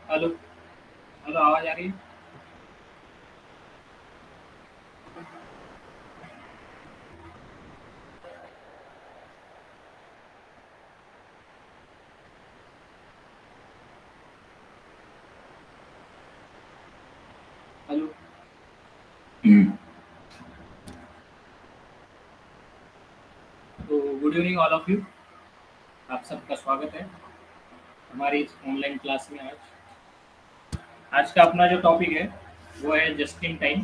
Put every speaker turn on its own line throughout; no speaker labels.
Hello. Hello, आवाज आ रही है? हेलो। तो good evening all of you. आप सबका स्वागत है हमारी इस ऑनलाइन क्लास में। आज का अपना जो टॉपिक है वो है जस्ट इन टाइम।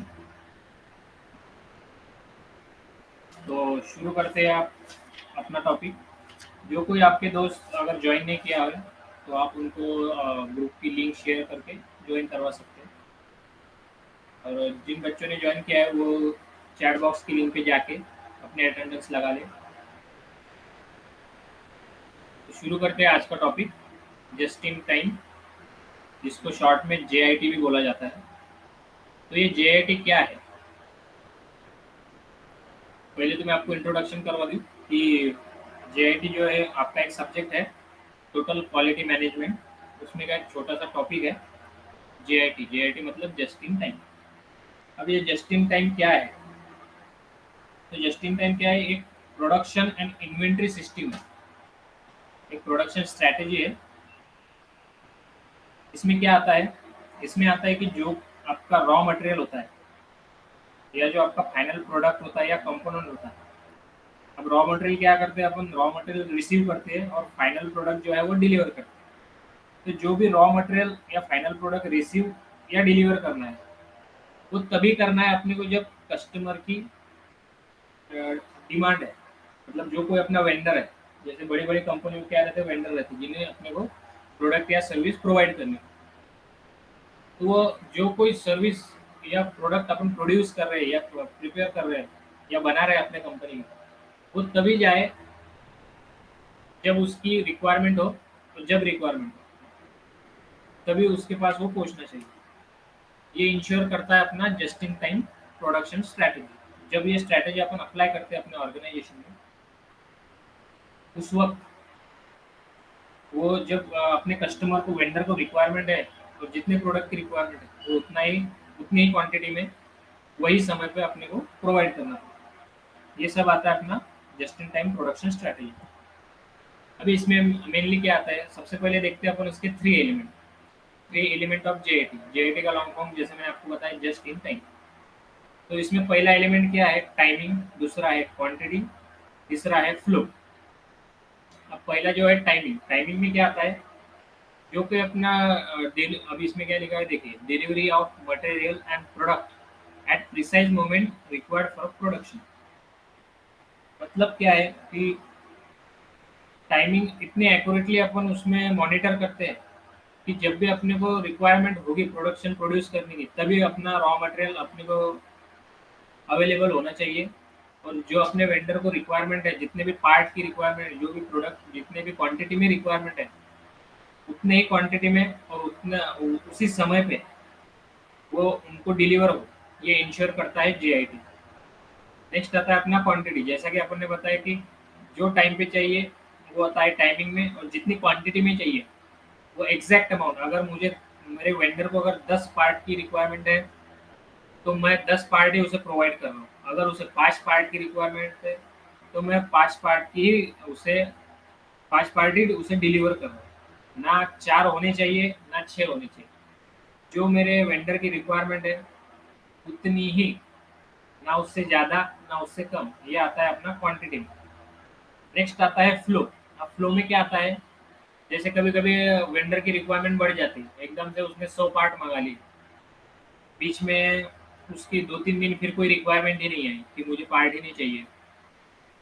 तो शुरू करते हैं आप अपना टॉपिक। जो कोई आपके दोस्त अगर ज्वाइन नहीं किया है तो आप उनको ग्रुप की लिंक शेयर करके ज्वाइन करवा सकते हैं। और जिन बच्चों ने ज्वाइन किया है वो चैट बॉक्स की लिंक पे जाके अपने अटेंडेंस लगा लें। तो शुरू करते हैं आज का टॉपिक, जस्ट इन टाइम, जिसको शॉर्ट में जेआईटी भी बोला जाता है। तो ये जेआईटी क्या है? पहले तो मैं आपको इंट्रोडक्शन करवा दूँ कि जेआईटी जो है आपका एक सब्जेक्ट है, टोटल क्वालिटी मैनेजमेंट। उसमें का एक छोटा सा टॉपिक है जेआईटी। जेआईटी मतलब जस्ट इन टाइम। अब ये जस्ट इन टाइम क्या है? तो जस्ट इन टाइम क्या है? एक प्रोडक्शन एंड इन्वेंट्री सिस्टम है, एक प्रोडक्शन स्ट्रैटेजी है। इसमें क्या आता है? इसमें आता है कि जो आपका रॉ मटेरियल होता है या जो आपका फाइनल प्रोडक्ट होता है या कंपोनेंट होता है। अब रॉ मटेरियल क्या करते हैं, अपन रॉ मटेरियल रिसीव करते हैं और फाइनल प्रोडक्ट जो है वो डिलीवर करते हैं। तो जो भी रॉ मटेरियल या फाइनल प्रोडक्ट रिसीव या डिलीवर करना है वो तभी करना है अपने को जब कस्टमर की डिमांड है। मतलब जो कोई अपना वेंडर है, जैसे बड़ी बड़ी कंपनी में क्या रहते हैं, वेंडर रहते हैं जिन्हें अपने को प्रोडक्ट या सर्विस प्रोवाइड करनी है। तो वो जो कोई सर्विस या प्रोडक्ट अपन प्रोड्यूस कर रहे हैं या प्रिपेयर कर रहे हैं या बना रहे हैं अपने कंपनी में, वो तभी जाए जब उसकी रिक्वायरमेंट हो। तो जब रिक्वायरमेंट हो तभी उसके पास वो पहुंचना चाहिए। ये इंश्योर करता है अपना just in time production strategy. जब ये स्ट्रैटेजी अपन अप्लाई करते हैं अपने ऑर्गेनाइजेशन में, उस वक्त वो जब अपने कस्टमर को, वेंडर को रिक्वायरमेंट है, तो जितने प्रोडक्ट की रिक्वायरमेंट है वो उतनी ही क्वांटिटी में वही समय पे अपने को प्रोवाइड करना पड़ता है। ये सब आता है अपना just in time production strategy. अभी इसमें मेनली क्या आता है, सबसे पहले देखते हैं अपन उसके three element. Three element of JAT. JAT का लॉन्ग फॉर्म जैसे मैंने आपको बताया, जस्ट इन टाइम। तो इसमें पहला एलिमेंट क्या है? टाइमिंग। दूसरा है क्वांटिटी। तीसरा है फ्लो। अब पहला जो है टाइमिंग। टाइमिंग में क्या आता है? जो कि अपना अभी इसमें क्या लिखा है देखिए, delivery of material and product at precise moment required for production. मतलब क्या है कि टाइमिंग इतने एक्यूरेटली अपन उसमें मॉनिटर करते हैं कि जब भी अपने को रिक्वायरमेंट होगी प्रोडक्शन प्रोड्यूस करने की, तभी अपना रॉ मटेरियल अपने को अवेलेबल होना चाहिए। और जो अपने वेंडर को रिक्वायरमेंट है, जितने भी पार्ट की रिक्वायरमेंट है, जो भी प्रोडक्ट जितने भी क्वांटिटी में रिक्वायरमेंट है, उतने ही क्वांटिटी में और उतना उसी समय पे वो उनको डिलीवर हो, ये इंश्योर करता है जेआईटी। नेक्स्ट आता है अपना क्वांटिटी। जैसा कि अपन ने बताया कि जो टाइम पे चाहिए वो आता है टाइमिंग में, और जितनी क्वांटिटी में चाहिए वो एग्जैक्ट अमाउंट। अगर मुझे, मेरे वेंडर को अगर 10 पार्ट की रिक्वायरमेंट है तो मैं 10 पार्ट ही उसे प्रोवाइड कर रहा हूँ। अगर उसे 5 पार्ट की रिक्वायरमेंट है तो मैं 5 पार्ट की ही उसे 5 पार्ट ही उसे डिलीवर कर रहा हूँ। ना 4 होने चाहिए ना 6 होने चाहिए। जो मेरे वेंडर की रिक्वायरमेंट है उतनी ही, ना उससे ज़्यादा ना उससे कम। ये आता है अपना क्वांटिटी में। नेक्स्ट आता है फ्लो। अब फ्लो में क्या आता है? जैसे कभी कभी वेंडर की रिक्वायरमेंट बढ़ जाती है, एकदम से उसने 100 पार्ट मंगा ली, बीच में उसकी 2-3 दिन फिर कोई रिक्वायरमेंट ही नहीं आई कि मुझे पार्ट ही नहीं चाहिए।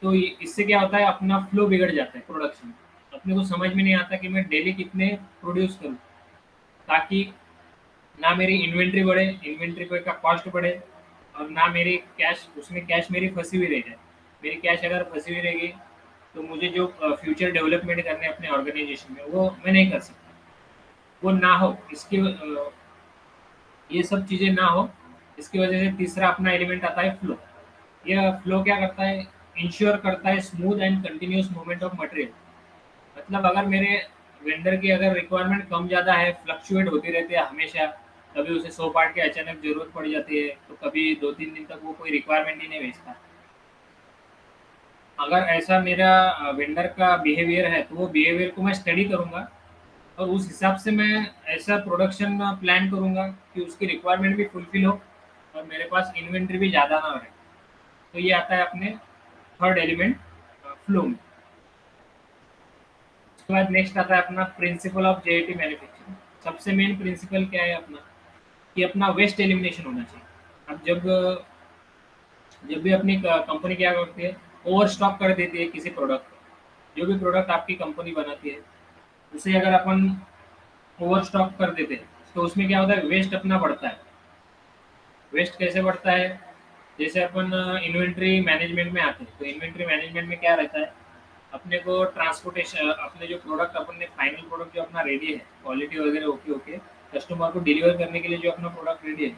तो इससे क्या होता है, अपना फ्लो बिगड़ जाता है प्रोडक्शन में। अपने को समझ में नहीं आता कि मैं डेली कितने प्रोड्यूस करूँ, ताकि ना मेरी इन्वेंट्री बढ़े, इन्वेंट्री पे का कॉस्ट बढ़े, और ना मेरी कैश, उसमें कैश मेरी फंसी हुई रह जाए। मेरी कैश अगर फंसी हुई रहेगी तो मुझे जो फ्यूचर डेवलपमेंट करने हैं अपने ऑर्गेनाइजेशन में वो मैं नहीं कर सकता। वो ना हो इसकी ये सब चीज़ें ना हो, इसकी वजह से तीसरा अपना एलिमेंट आता है फ्लो। यह फ्लो क्या करता है? इंश्योर करता है smooth and continuous movement of material. मतलब अगर मेरे वेंडर की अगर रिक्वायरमेंट कम ज़्यादा है, फ्लक्चुएट होती रहती है हमेशा, कभी उसे 100 पार्ट की अचानक ज़रूरत पड़ जाती है, तो कभी 2-3 दिन तक वो कोई रिक्वायरमेंट ही नहीं भेजता। अगर ऐसा मेरा वेंडर का बिहेवियर है, तो वो बिहेवियर को मैं स्टडी करूँगा और उस हिसाब से मैं ऐसा प्रोडक्शन प्लान करूँगा कि उसकी रिक्वायरमेंट भी फुलफ़िल हो और मेरे पास इन्वेंटरी भी ज़्यादा ना रहे। तो ये आता है अपने थर्ड एलिमेंट फ्लो में। उसके बाद नेक्स्ट आता है अपना प्रिंसिपल ऑफ जेआईटी मैन्युफैक्चरिंग। सबसे मेन प्रिंसिपल क्या है अपना, कि अपना वेस्ट एलिमिनेशन होना चाहिए। अब जब भी अपनी कंपनी क्या करती है, ओवर स्टॉक कर देती है किसी प्रोडक्ट को। जो भी प्रोडक्ट आपकी कंपनी बनाती है, उसे अगर अपन ओवर स्टॉक कर देते हैं, तो उसमें क्या होता है, वेस्ट अपना बढ़ता है। वेस्ट कैसे बढ़ता है, जैसे अपन इन्वेंट्री मैनेजमेंट में आते हैं, तो इन्वेंट्री मैनेजमेंट में क्या रहता है, अपने को ट्रांसपोर्टेशन, अपने जो प्रोडक्ट अपन ने फाइनल प्रोडक्ट जो अपना रेडी है, क्वालिटी वगैरह ओके ओके, कस्टमर को डिलीवर करने के लिए जो अपना प्रोडक्ट रेडी है,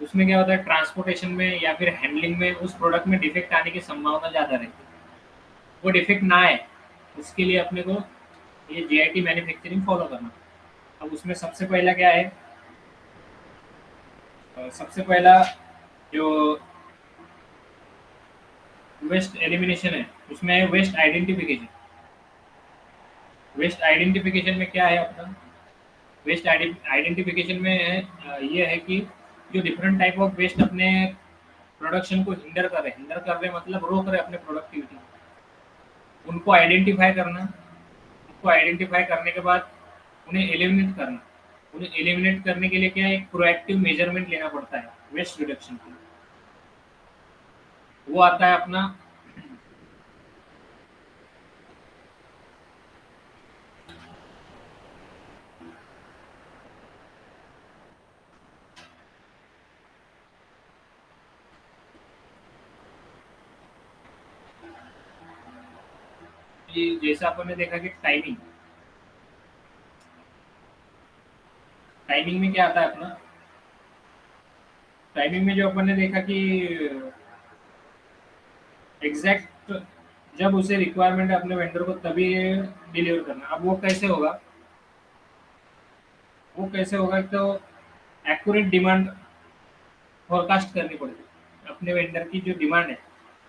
उसमें क्या होता है, ट्रांसपोर्टेशन में या फिर हैंडलिंग में उस प्रोडक्ट में डिफेक्ट आने की संभावना ज़्यादा रहती है। वो डिफेक्ट ना आए, उसके लिए अपने को ये जीआईटी मैन्युफैक्चरिंग फॉलो करना। अब उसमें सबसे पहला क्या है, सबसे पहला जो वेस्ट एलिमिनेशन है, उसमें है वेस्ट आइडेंटिफिकेशन। वेस्ट आइडेंटिफिकेशन में क्या है अपना, वेस्ट आइडेंटिफिकेशन में है, ये है कि जो डिफरेंट टाइप ऑफ वेस्ट अपने प्रोडक्शन को हिंडर कर रहे मतलब रोक रहे अपने प्रोडक्टिविटी, उनको आइडेंटिफाई करना। उनको आइडेंटिफाई करने के बाद उन्हें एलिमिनेट करना। उन्हें एलिमिनेट करने के लिए क्या है, एक प्रोएक्टिव मेजरमेंट लेना पड़ता है वेस्ट रिडक्शन के लिए। वो आता है अपना, कि जैसा अपन ने देखा कि टाइमिंग, टाइमिंग में क्या आता है अपना, टाइमिंग में जो अपन ने देखा कि एग्जैक्ट जब उसे रिक्वायरमेंट है अपने वेंडर को तभी डिलीवर करना। अब वो कैसे होगा तो एक्यूरेट डिमांड फोरकास्ट करनी पड़ेगी। अपने वेंडर की जो डिमांड है,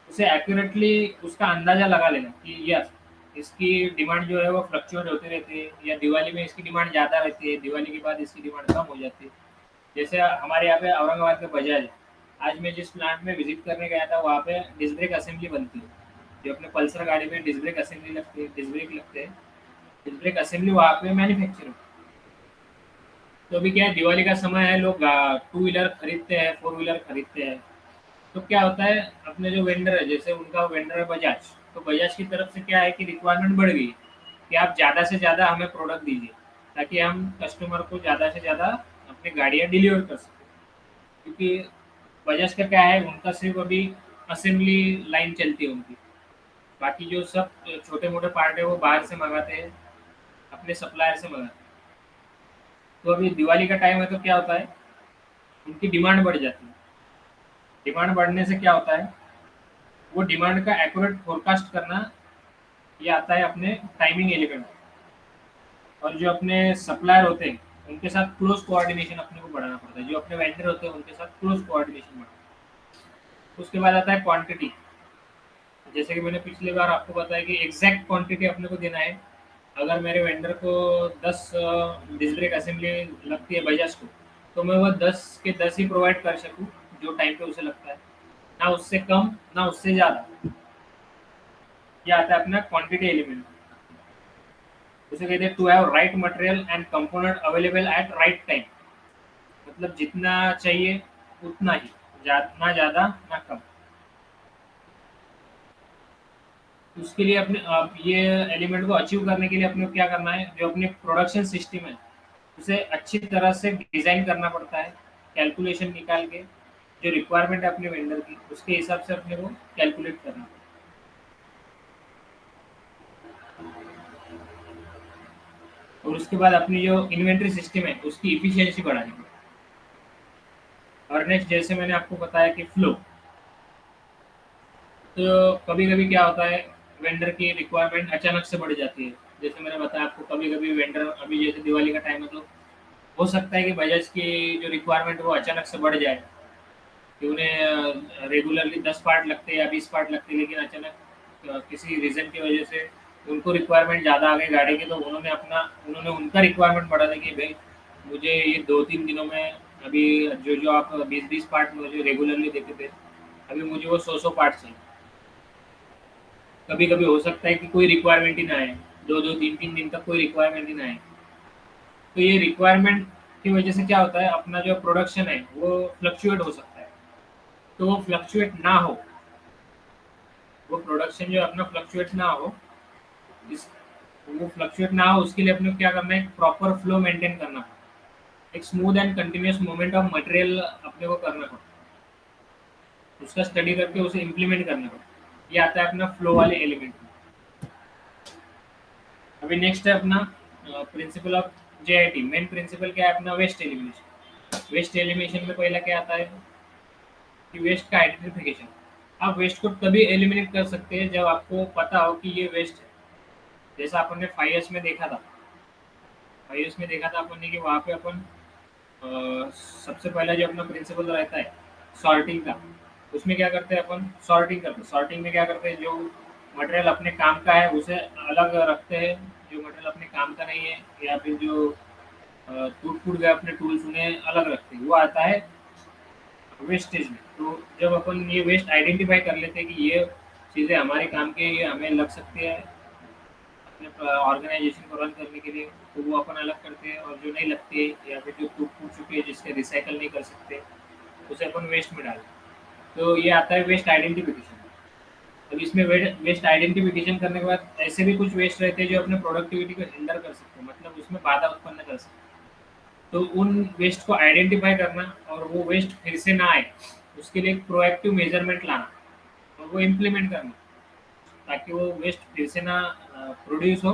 उसे एक्यूरेटली उसका अंदाजा लगा लेना कि यस, इसकी डिमांड जो है वो फ्लक्चुएट होती रहती है, या दिवाली में इसकी डिमांड ज़्यादा रहती है, दिवाली के बाद इसकी डिमांड कम हो जाती है। जैसे हमारे यहाँ पे औरंगाबाद में बजाज है। आज मैं जिस प्लांट में विजिट करने गया था, वहाँ पे डिस्क ब्रेक असेंबली बनती है। जो अपने पल्सर गाड़ी में डिस्क ब्रेक असेंबली लगती है, डिस्क ब्रेक लगते हैं, डिस्क ब्रेक असेंबली वहाँ पे मैन्युफैक्चर होती है। तो अभी क्या है, दिवाली का समय है, लोग टू व्हीलर खरीदते हैं, फोर व्हीलर खरीदते हैं। तो क्या होता है, अपने जो वेंडर है, जैसे उनका वेंडर है बजाज, तो बजाज की तरफ से क्या है कि रिक्वायरमेंट बढ़ गई कि आप ज़्यादा से ज़्यादा हमें प्रोडक्ट दीजिए, ताकि हम कस्टमर को ज़्यादा से ज़्यादा अपनी गाड़ियाँ डिलीवर कर सकें। क्योंकि बजाज का क्या है, उनका सिर्फ अभी असेंबली लाइन चलती है उनकी। बाकी जो सब छोटे मोटे पार्ट है वो बाहर से मंगाते हैं, अपने सप्लायर से मंगाते हैं। तो अभी दिवाली का टाइम है, तो क्या होता है, उनकी डिमांड बढ़ जाती है। डिमांड बढ़ने से क्या होता है, वो डिमांड का एक्यूरेट फोरकास्ट करना, ये आता है अपने टाइमिंग एलिमेंट। और जो अपने सप्लायर होते हैं, उनके साथ क्लोज कोऑर्डिनेशन अपने को बढ़ाना पड़ता है। जो अपने वेंडर होते हैं उनके साथ क्लोज कोऑर्डिनेशन बढ़ाना। उसके बाद आता है क्वांटिटी। जैसे कि मैंने पिछली बार आपको बताया कि एग्जैक्ट क्वांटिटी अपने को देना है। अगर मेरे वेंडर को 10 डिस्क ब्रेक असेंबली लगती है बजाज को, तो मैं वो 10 के 10 ही प्रोवाइड कर सकूँ, जो टाइम पे उसे लगता है। ना उससे कम, ना उससे ज़्यादा। ये आता है अपना क्वांटिटी एलिमेंट। उसे कहते हैं to have right material and component available at right time. मतलब जितना चाहिए उतना ही, ना ज़्यादा ना कम। उसके लिए अपने ये एलिमेंट को अचीव करने के लिए अपने को क्या करना है, जो अपने प्रोडक्शन सिस्टम है, उसे अच्छी तरह से डिज़ाइन करना पड़ता है। कैलकुलेशन निकाल के, जो रिक्वायरमेंट है अपने वेंडर की, उसके हिसाब से अपने को कैलकुलेट करना पड़ता है। और उसके बाद अपनी जो इन्वेंट्री सिस्टम है, उसकी इफिशियंसी बढ़ानी पड़ती है। और नेक्स्ट, जैसे मैंने आपको बताया कि फ्लो, तो कभी कभी क्या होता है, वेंडर की रिक्वायरमेंट अचानक से बढ़ जाती है। जैसे मैंने बताया आपको, कभी-कभी वेंडर, अभी जैसे दिवाली का टाइम है तो हो सकता है कि बजाज की जो रिक्वायरमेंट है वो अचानक से बढ़ जाए, कि उन्हें रेगुलरली 10 पार्ट लगते हैं या 20 पार्ट लगते हैं, लेकिन अचानक किसी रीज़न की वजह से उनको रिक्वायरमेंट ज़्यादा आ गई गाड़ी की, तो उन्होंने उनका रिक्वायरमेंट बढ़ा दी कि भाई मुझे ये 2-3 दिनों में, अभी जो आप 20-20 पार्ट मुझे रेगुलरली देते थे, अभी मुझे वो 100-100 पार्ट चाहिए। कभी-कभी हो सकता है कि कोई रिक्वायरमेंट ही ना आए, 2-2 3-3 दिन तक कोई रिक्वायरमेंट ही ना आए। तो ये रिक्वायरमेंट की वजह से क्या होता है, अपना जो प्रोडक्शन है वो फ्लक्चुएट हो सकता है। तो वो फ्लक्चुएट ना हो, वो प्रोडक्शन जो है अपना फ्लक्चुएट ना हो, इस वो फ्लक्चुएट ना हो उसके लिए अपने को क्या करना है, एक प्रॉपर फ्लो मेंटेन करना है। एक smooth and continuous movement of material अपने को करना है, उसका स्टडी करके उसे इम्प्लीमेंट करना है। ये आता है अपना फ्लो वाले एलिमेंट में। अभी नेक्स्ट है अपना principle of JIT. Main principle क्या है अपना, वेस्ट एलिमिनेशन। वेस्ट एलिमिनेशन में पहला क्या आता है कि वेस्ट का आइडेंटिफिकेशन। आप वेस्ट को तभी एलिमिनेट कर सकते हैं जब आपको पता हो कि ये वेस्ट है। जैसा अपन ने 5 में देखा था, 5 में देखा था अपन ने कि वहाँ पे अपन सबसे पहला जो अपना प्रिंसिपल रहता है सॉर्टिंग का, उसमें क्या करते हैं अपन, सॉर्टिंग करते हैं। सॉर्टिंग में क्या करते हैं, जो मटेरियल अपने काम का है उसे अलग रखते हैं, जो मटेरियल अपने काम का नहीं है या फिर जो टूट फूट गए अपने टूल्स, उन्हें अलग रखते हैं। वो आता है वेस्टेज में। तो जब अपन ये वेस्ट आइडेंटिफाई कर लेते हैं कि ये चीज़ें हमारे काम के, ये हमें लग सकती है अपने ऑर्गेनाइजेशन को रन करने के लिए, तो वो अपन अलग करते हैं। और जो नहीं लगती है या फिर जो टूट फूट चुकी है, जिससे रिसाइकल नहीं कर सकते, उसे अपन वेस्ट में डालते हैं। तो ये आता है वेस्ट आइडेंटिफिकेशन। अब इसमें वेस्ट आइडेंटिफिकेशन करने के बाद ऐसे भी कुछ वेस्ट रहते हैं जो अपने प्रोडक्टिविटी को हिंडर कर सकते हैं, मतलब उसमें बाधा उत्पन्न कर सकते हैं। तो उन वेस्ट को आइडेंटिफाई करना और वो वेस्ट फिर से ना आए, उसके लिए एक प्रोएक्टिव मेजरमेंट लाना और वो इम्प्लीमेंट करना, ताकि वो वेस्ट फिर से ना प्रोड्यूस हो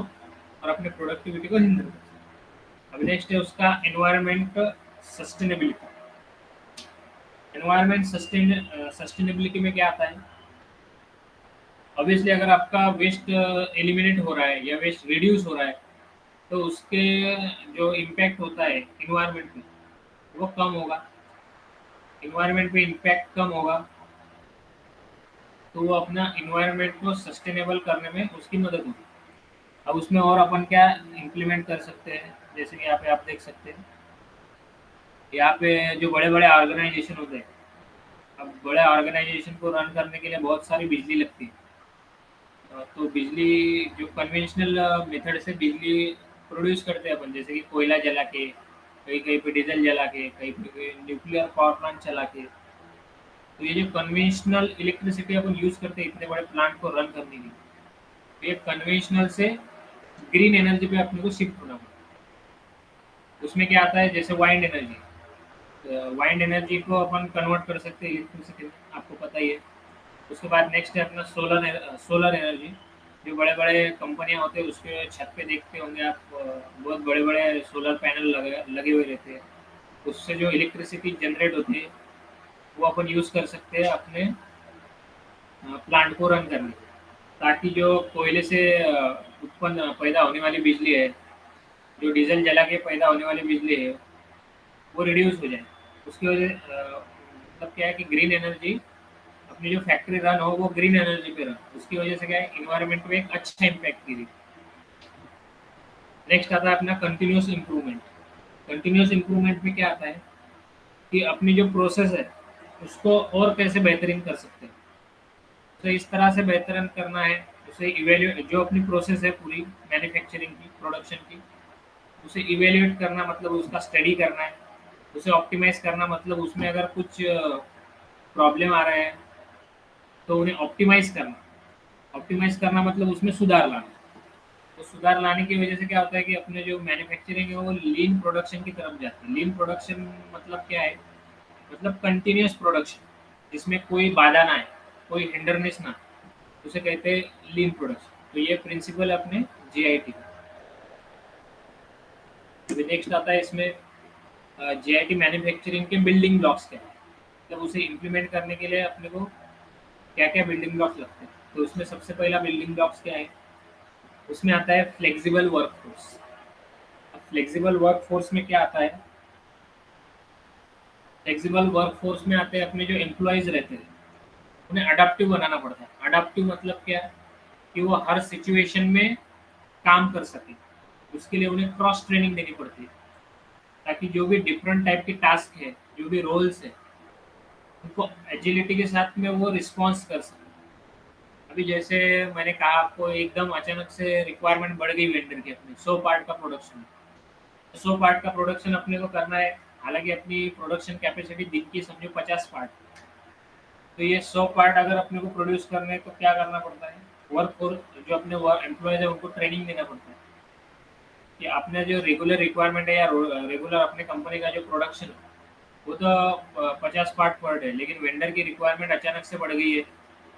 और अपने प्रोडक्टिविटी को हिंडर कर। अभी नेक्स्ट है उसका एनवायरनमेंट सस्टेनेबिलिटी। एनवायरनमेंट सस्टेनेबिलिटी में क्या आता है, ऑब्वियसली अगर आपका वेस्ट एलिमिनेट हो रहा है या वेस्ट रिड्यूस हो रहा है, तो उसके जो इम्पैक्ट होता है इन्वायरमेंट में, वो कम होगा। इन्वायरमेंट पे इम्पैक्ट कम होगा, तो वो अपना इन्वायरमेंट को सस्टेनेबल करने में उसकी मदद होगी। अब उसमें और अपन क्या इम्प्लीमेंट कर सकते हैं, जैसे कि यहाँ पे आप देख सकते हैं, यहाँ पे जो बड़े बड़े ऑर्गेनाइजेशन होते हैं, अब बड़े ऑर्गेनाइजेशन को रन करने के लिए बहुत सारी बिजली लगती है। तो बिजली जो कन्वेंशनल मेथड से बिजली प्रोड्यूस करते हैं अपन, जैसे कि कोयला जला के, कहीं कहीं पे डीजल जला के, कहीं पे न्यूक्लियर पावर प्लांट चला के। तो ये जो कन्वेंशनल इलेक्ट्रिसिटी अपन यूज़ करते हैं इतने बड़े प्लांट को रन करने के लिए, तो ये कन्वेंशनल से ग्रीन एनर्जी पे अपने को शिफ्ट होना पड़ता है। उसमें क्या आता है, जैसे वाइंड एनर्जी। वाइंड एनर्जी को अपन कन्वर्ट कर सकते हैं इलेक्ट्रिसिटी में, आपको पता ही है। उसके बाद नेक्स्ट है अपना सोलर एनर्जी। जो बड़े बड़े कंपनियां होते हैं उसके छत पे देखते होंगे आप, बहुत बड़े बड़े सोलर पैनल लगे लगे हुए रहते हैं। उससे जो इलेक्ट्रिसिटी जनरेट होती है वो अपन यूज़ कर सकते हैं अपने प्लांट को रन करने के लिए। ताकि जो कोयले से उत्पन्न पैदा होने वाली बिजली है, जो डीजल जला के पैदा होने वाली बिजली है, वो रिड्यूस हो जाए। उसकी वजह मतलब क्या है कि ग्रीन एनर्जी, अपनी जो फैक्ट्री रन हो वो ग्रीन एनर्जी पे रन, उसकी वजह से क्या है, इन्वायरमेंट में एक अच्छा इम्पैक्ट गिरी। नेक्स्ट आता है अपना कंटिन्यूस इम्प्रूवमेंट। कंटिन्यूस इम्प्रूवमेंट में क्या आता है कि अपनी जो प्रोसेस है उसको और कैसे बेहतरीन कर सकते हैं। तो इस तरह से बेहतरीन करना है, उसे इवेल्यूएट, जो अपनी प्रोसेस है पूरी मैन्युफैक्चरिंग की, प्रोडक्शन की, उसे इवेल्यूएट करना मतलब उसका स्टडी करना है। उसे ऑप्टिमाइज़ करना मतलब उसमें अगर कुछ प्रॉब्लम आ रहा है तो उन्हें ऑप्टिमाइज़ करना। ऑप्टिमाइज़ करना मतलब उसमें सुधार लाना। तो सुधार लाने की वजह से क्या होता है कि अपने जो मैन्युफैक्चरिंग है वो लीन प्रोडक्शन की तरफ जाती है। लीन प्रोडक्शन मतलब क्या है, मतलब कंटिन्यूअस प्रोडक्शन, जिसमें कोई बाधा ना आए, कोई हिंडरनेस ना आए, उसे कहते हैं लीन प्रोडक्शन। तो ये प्रिंसिपल है अपने जीआईटी का। अभी नेक्स्ट आता है इसमें जीआईटी मैन्युफैक्चरिंग के बिल्डिंग ब्लॉक्स क्या है, मतलब उसे इम्प्लीमेंट करने के लिए अपने को क्या क्या बिल्डिंग ब्लॉक्स लगते हैं। तो उसमें सबसे पहला बिल्डिंग ब्लॉक्स क्या है, उसमें आता है फ्लेक्सिबल वर्कफोर्स। अब फ्लेक्सिबल वर्कफोर्स में क्या आता है? फ्लेक्सिबल वर्कफोर्स में आते हैं अपने जो एम्प्लॉयज़ रहते हैं, उन्हें अडैप्टिव बनाना पड़ता है। अडैप्टिव मतलब क्या है? कि वो हर सिचुएशन में काम कर सकें। उसके लिए उन्हें क्रॉस ट्रेनिंग देनी पड़ती है, ताकि जो भी डिफरेंट टाइप के टास्क है, जो भी रोल्स है, उनको एजिलिटी के साथ में वो रिस्पॉन्स कर सकें। अभी जैसे मैंने कहा आपको, एकदम अचानक से रिक्वायरमेंट बढ़ गई वेंडर की अपनी 100 पार्ट का प्रोडक्शन। 100 पार्ट का प्रोडक्शन अपने को करना है, हालाँकि अपनी प्रोडक्शन कैपेसिटी दिन की समझो 50 पार्ट। तो ये 100 पार्ट अगर अपने को प्रोड्यूस करने हैं तो क्या करना पड़ता है? वर्कफ़ोर्स जो अपने एम्प्लॉइज़ हैं उनको ट्रेनिंग देना पड़ता है कि अपने जो रेगुलर रिक्वायरमेंट है या रेगुलर अपने कंपनी का जो प्रोडक्शन है, वो तो 50 पार्ट पर डे, लेकिन वेंडर की रिक्वायरमेंट अचानक से बढ़ गई है,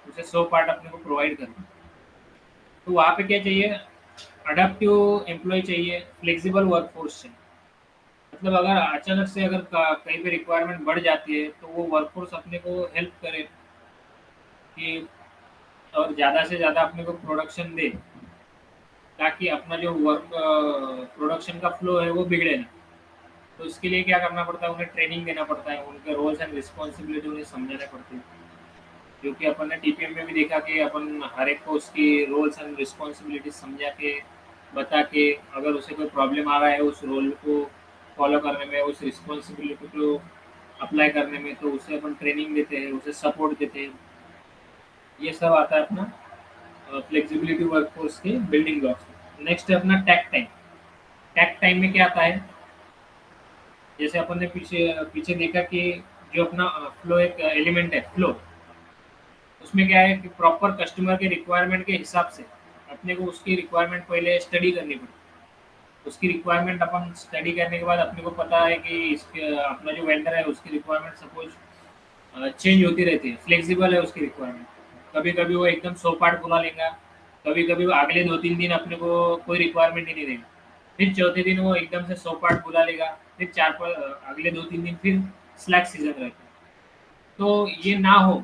उसे 100 पार्ट अपने को प्रोवाइड करना है। तो वहाँ पे क्या चाहिए? अडैप्टिव एम्प्लॉयी चाहिए, फ्लेक्सिबल वर्कफ़ोर्स चाहिए। मतलब अगर अचानक से अगर कहीं पे रिक्वायरमेंट बढ़ जाती है, तो वो वर्कफ़ोर्स अपने को हेल्प करे कि और ज़्यादा से ज़्यादा अपने को प्रोडक्शन दे, ताकि अपना जो प्रोडक्शन का फ्लो है वो बिगड़े ना। तो उसके लिए क्या करना पड़ता है? उन्हें ट्रेनिंग देना पड़ता है, उनके रोल्स एंड रिस्पॉन्सिबिलिटी उन्हें समझाना पड़ती है। जो कि अपन ने टीपीएम में भी देखा कि अपन हर एक को उसकी रोल्स एंड रिस्पॉन्सिबिलिटी समझा के, बता के, अगर उसे कोई प्रॉब्लम आ रहा है उस रोल को फॉलो करने में, उस रिस्पॉन्सिबिलिटी को अप्लाई करने में, तो उसे अपन ट्रेनिंग देते हैं, उसे सपोर्ट देते हैं। ये सब आता है अपना फ्लेक्सिबिलिटी वर्कफोर्स के बिल्डिंग ब्लॉक्स। नेक्स्ट है अपना टैक टाइम। टैक टाइम में क्या आता है? जैसे अपन ने पीछे पीछे देखा कि जो अपना फ्लो एक एलिमेंट है, फ्लो, उसमें क्या है कि प्रॉपर कस्टमर के रिक्वायरमेंट के हिसाब से अपने को उसकी रिक्वायरमेंट पहले स्टडी करनी पड़ती है। उसकी रिक्वायरमेंट अपन स्टडी करने के बाद अपने को पता है कि इसके अपना जो वेंडर है उसकी रिक्वायरमेंट सपोज चेंज होती रहती है, फ्लेक्सिबल है उसकी रिक्वायरमेंट। कभी कभी वो एकदम 100 पार्ट बुला लेगा, कभी कभी वो अगले 2-3 दिन अपने को कोई रिक्वायरमेंट ही नहीं देगा, फिर चौथे दिन वो एकदम से 100 पार्ट बुला लेगा, फिर अगले 2-3 दिन फिर स्लैक सीजन रहता है। तो ये ना हो,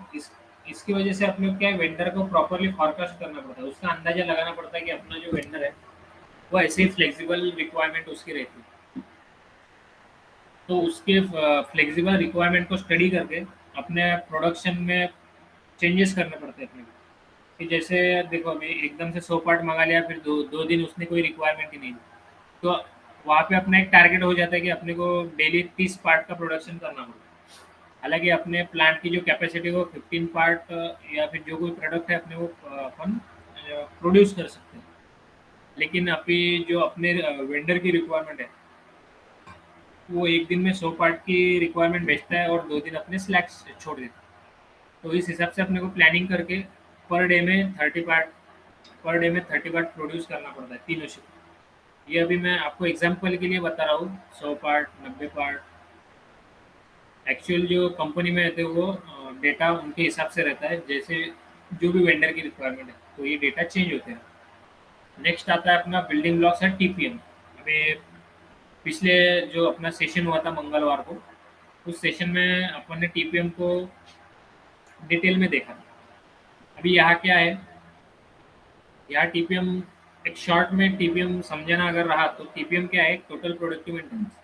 इसकी वजह से अपने को क्या है, वेंडर को प्रॉपर्ली फॉरकास्ट करना पड़ता है, उसका अंदाजा लगाना पड़ता है कि अपना जो वेंडर है वो ऐसे ही फ्लेक्सिबल रिक्वायरमेंट उसकी रहती है। तो उसके फ्लेक्सिबल रिक्वायरमेंट को स्टडी करके अपने प्रोडक्शन में चेंजेस करने पड़ते हैं अपने को। कि जैसे देखो, अभी एकदम से 100 पार्ट मंगा लिया, फिर दो दो दिन उसने कोई रिक्वायरमेंट ही नहीं दी, तो वहाँ पे अपना एक टारगेट हो जाता है कि अपने को डेली 30 पार्ट का प्रोडक्शन करना पड़ता है। हालाँकि अपने प्लांट की जो कैपेसिटी है वो 15 पार्ट या फिर जो कोई प्रोडक्ट है अपने वो अपन प्रोड्यूस कर सकते हैं। लेकिन अभी जो अपने वेंडर की रिक्वायरमेंट है, वो एक दिन में 100 पार्ट की रिक्वायरमेंट भेजता है और 2 दिन अपने स्लैक्स छोड़ देता है। तो इस हिसाब से अपने को प्लानिंग करके पर डे में 30 पार्ट पर डे में 30 पार्ट प्रोड्यूस करना पड़ता है तीनों शिफ्ट। ये अभी मैं आपको एग्जांपल के लिए बता रहा हूँ, 100 पार्ट, 90 पार्ट। एक्चुअल जो कंपनी में रहते हैं वो डेटा उनके हिसाब से रहता है, जैसे जो भी वेंडर की रिक्वायरमेंट है, तो ये डेटा चेंज होते हैं। नेक्स्ट आता है अपना बिल्डिंग ब्लॉक्स है टीपीएम। अभी पिछले जो अपना सेशन हुआ था मंगलवार को, उस सेशन में अपन ने टीपीएम को डिटेल में देखा। अभी यहाँ क्या है, यहाँ टीपीएम, एक शॉर्ट में टीपीएम समझाना अगर रहा तो टीपीएम क्या है? Total productive maintenance.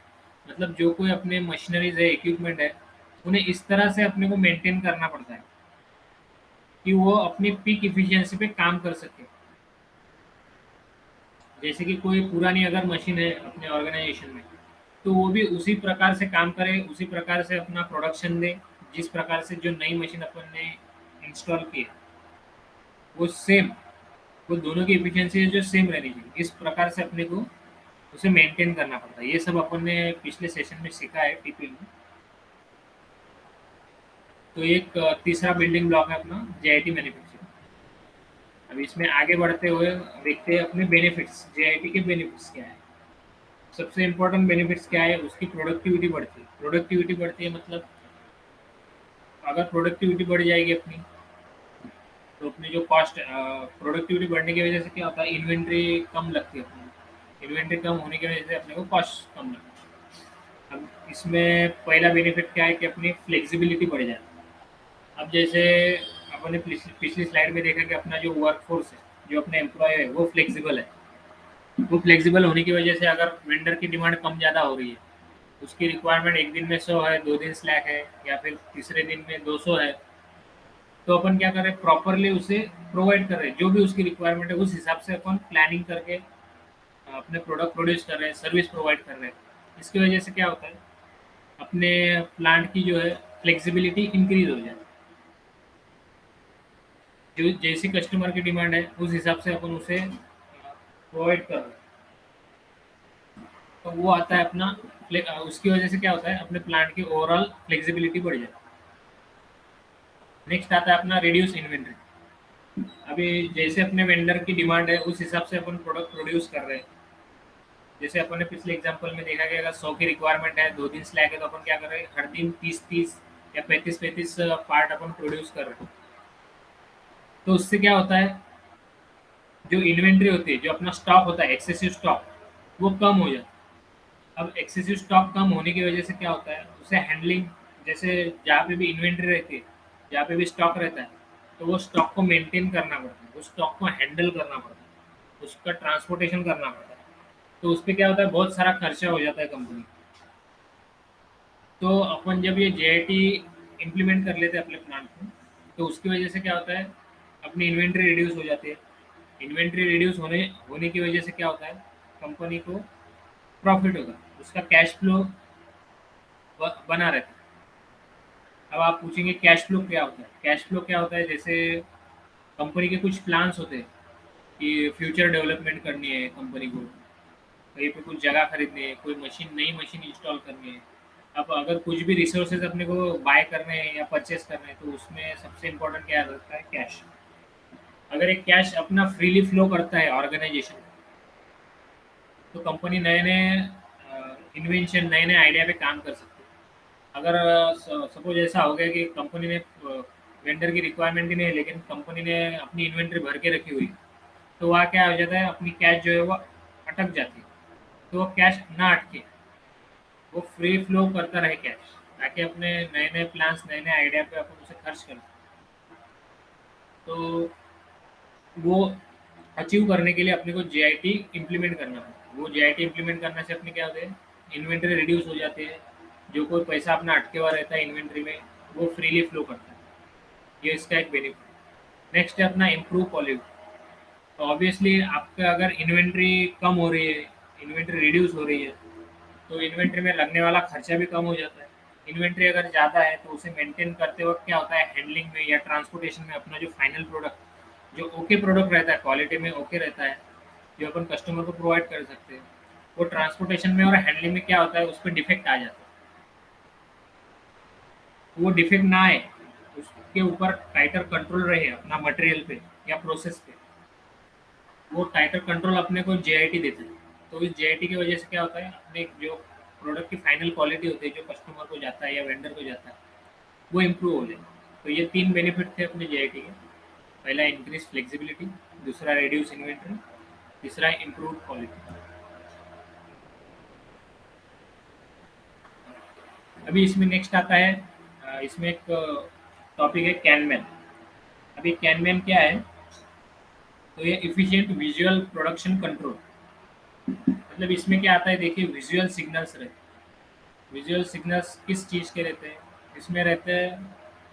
मतलब जो कोई अपने मशीनरीज है, इक्विपमेंट है, उन्हें इस तरह से अपने को मेंटेन करना पड़ता है कि वो अपनी पीक इफिशियंसी पे काम कर सके। जैसे कि कोई पुरानी अगर मशीन है अपने ऑर्गेनाइजेशन में, तो वो भी उसी प्रकार से काम करे, उसी प्रकार से अपना प्रोडक्शन दे, जिस प्रकार से जो नई मशीन अपन ने इंस्टॉल की है, वो सेम, वो दोनों की एफिशिएंसी जो सेम रहनी चाहिए, इस प्रकार से अपने को उसे मेंटेन करना पड़ता है। ये सब अपन ने पिछले सेशन में सीखा है टीपीएम में। तो एक तीसरा बिल्डिंग ब्लॉक है अपना जेआईटी मैन्युफैक्चरिंग। अब इसमें आगे बढ़ते हुए देखते हैं अपने बेनिफिट्स, जेआईटी के बेनिफिट्स क्या है। सबसे इम्पोर्टेंट बेनिफिट्स क्या है? उसकी प्रोडक्टिविटी बढ़ती है। प्रोडक्टिविटी बढ़ती है मतलब, अगर प्रोडक्टिविटी बढ़ जाएगी अपनी, तो अपनी जो कॉस्ट, प्रोडक्टिविटी बढ़ने की वजह से क्या होता है, इन्वेंट्री कम लगती है अपनी। इन्वेंट्री कम होने की वजह से अपने को कॉस्ट कम लगती है। अब इसमें पहला बेनिफिट क्या है कि अपनी फ्लेक्सिबिलिटी बढ़ जाती है। अब जैसे अपन ने पिछली पिछली स्लाइड में देखा कि अपना जो वर्कफोर्स है, जो अपने एम्प्लॉय है वो फ्लेक्सिबल है। वो फ्लेक्सिबल होने की वजह से अगर वेंडर की डिमांड कम ज़्यादा हो रही है, उसकी रिक्वायरमेंट एक दिन में 100 है, 2 दिन स्लैक है, या फिर तीसरे दिन में 200 है, तो अपन क्या कर रहे हैं, प्रॉपरली उसे प्रोवाइड कर रहे हैं। जो भी उसकी रिक्वायरमेंट है उस हिसाब से अपन प्लानिंग करके अपने प्रोडक्ट प्रोड्यूस कर रहे हैं, सर्विस प्रोवाइड कर रहे हैं। इसकी वजह से क्या होता है, अपने प्लांट की जो है फ्लेक्सिबिलिटी इंक्रीज हो जाए। जो जैसी कस्टमर की डिमांड है उस हिसाब से अपन उसे प्रोवाइड कर रहे हैं। तो वो आता है अपना उसकी वजह से क्या होता है, अपने प्लांट की ओवरऑल फ्लेक्सिबिलिटी बढ़ जाती है। नेक्स्ट आता है अपना रिड्यूस इन्वेंट्री। अभी जैसे अपने वेंडर की डिमांड है उस हिसाब से अपन प्रोडक्ट प्रोड्यूस कर रहे हैं। जैसे अपन ने पिछले एग्जांपल में देखा कि अगर 100 की रिक्वायरमेंट है, 2 दिन स्लैक है, तो अपन क्या कर रहे हैं, हर दिन 30-30 या 35-35 पार्ट अपन प्रोड्यूस कर रहे हैं। तो उससे क्या होता है, जो इन्वेंट्री होती है, जो अपना स्टॉक होता है, एक्सेसिव स्टॉक, वो कम हो जाता है। अब एक्सेसिव स्टॉक कम होने की वजह से क्या होता है, उसे हैंडलिंग, जैसे जहाँ पे भी इन्वेंट्री रहती है, जहाँ पे भी स्टॉक रहता है, तो वो स्टॉक को मेंटेन करना पड़ता है, उस स्टॉक को हैंडल करना पड़ता है, उसका ट्रांसपोर्टेशन करना पड़ता है। तो उस पे क्या होता है, बहुत सारा खर्चा हो जाता है कंपनी। तो अपन जब ये जेआईटी इम्प्लीमेंट कर लेते हैं अपने प्लांट में, तो उसकी वजह से क्या होता है, अपनी इन्वेंट्री रिड्यूस हो जाती है। इन्वेंट्री रिड्यूस होने होने की वजह से क्या होता है, कंपनी को प्रॉफिट होगा, उसका कैश फ्लो बना रहता है। अब आप पूछेंगे कैश फ्लो क्या होता है। कैश फ्लो क्या होता है, जैसे कंपनी के कुछ प्लान्स होते हैं कि फ्यूचर डेवलपमेंट करनी है कंपनी को, कहीं पे कुछ जगह खरीदनी है, कोई मशीन, नई मशीन इंस्टॉल करनी है। अब अगर कुछ भी रिसोर्सेज अपने को बाय करने हैं या परचेस करने हैं, तो उसमें सबसे इम्पोर्टेंट क्या रहता है, कैश। अगर एक कैश अपना फ्रीली फ्लो करता है ऑर्गेनाइजेशन, तो कंपनी नए नए इन्वेंशन, नए नए आइडिया पे काम कर सकती है। अगर सपोज ऐसा हो गया कि कंपनी ने वेंडर की रिक्वायरमेंट ही नहीं है, लेकिन कंपनी ने अपनी इन्वेंट्री भर के रखी हुई, तो वहाँ क्या हो जाता है, अपनी कैश जो है वो अटक जाती है। तो वो कैश ना अटके, वो फ्री फ्लो करता रहे कैश, ताकि अपने नए नए प्लान्स, नए नए आइडिया पे अपन उसे खर्च कर सकें। तो वो अचीव करने के लिए अपने को जेआईटी इम्प्लीमेंट करना है। वो जेआईटी इम्प्लीमेंट करने से अपने क्या होते हैं, इन्वेंट्री रिड्यूस हो जाती है। जो कोई पैसा अपना अटके हुआ रहता है इन्वेंट्री में, वो फ्रीली फ्लो करता है। ये इसका एक बेनिफिट। नेक्स्ट है अपना इम्प्रूव क्वालिटी। तो ऑब्वियसली आपका अगर इन्वेंट्री कम हो रही है, इन्वेंट्री रिड्यूस हो रही है, तो इन्वेंट्री में लगने वाला खर्चा भी कम हो जाता है। इन्वेंट्री अगर ज़्यादा है तो उसे मेंटेन करते वक्त क्या होता है, हैंडलिंग में या ट्रांसपोर्टेशन में अपना जो फाइनल प्रोडक्ट, जो ओके प्रोडक्ट रहता है, क्वालिटी में ओके रहता है, जो अपन कस्टमर को प्रोवाइड कर सकते हैं, वो ट्रांसपोर्टेशन में और हैंडलिंग में क्या होता है, उस पर डिफेक्ट आ जाता है। वो डिफेक्ट ना आए, उसके ऊपर टाइटर कंट्रोल रहे अपना मटेरियल पे या प्रोसेस पे, वो टाइटर कंट्रोल अपने को जेआईटी देता है। तो इस जेआईटी की वजह से क्या होता है, अपने जो प्रोडक्ट की फाइनल क्वालिटी होती है, जो कस्टमर को जाता है या वेंडर को जाता है, वो इम्प्रूव हो जाए। तो ये 3 बेनिफिट थे अपने जेआईटी के। पहला इंक्रीज फ्लेक्सिबिलिटी, दूसरा रिड्यूस इन्वेंटरी, तीसरा इम्प्रूव क्वालिटी। अभी इसमें नेक्स्ट आता है, इसमें एक टॉपिक है कैनमैन। अभी कैनमैन क्या है, तो ये इफिशिएंट विजुअल प्रोडक्शन कंट्रोल। मतलब इसमें क्या आता है, देखिए विजुअल सिग्नल्स रहते हैं। विजुअल सिग्नल्स किस चीज़ के रहते हैं, इसमें रहते हैं,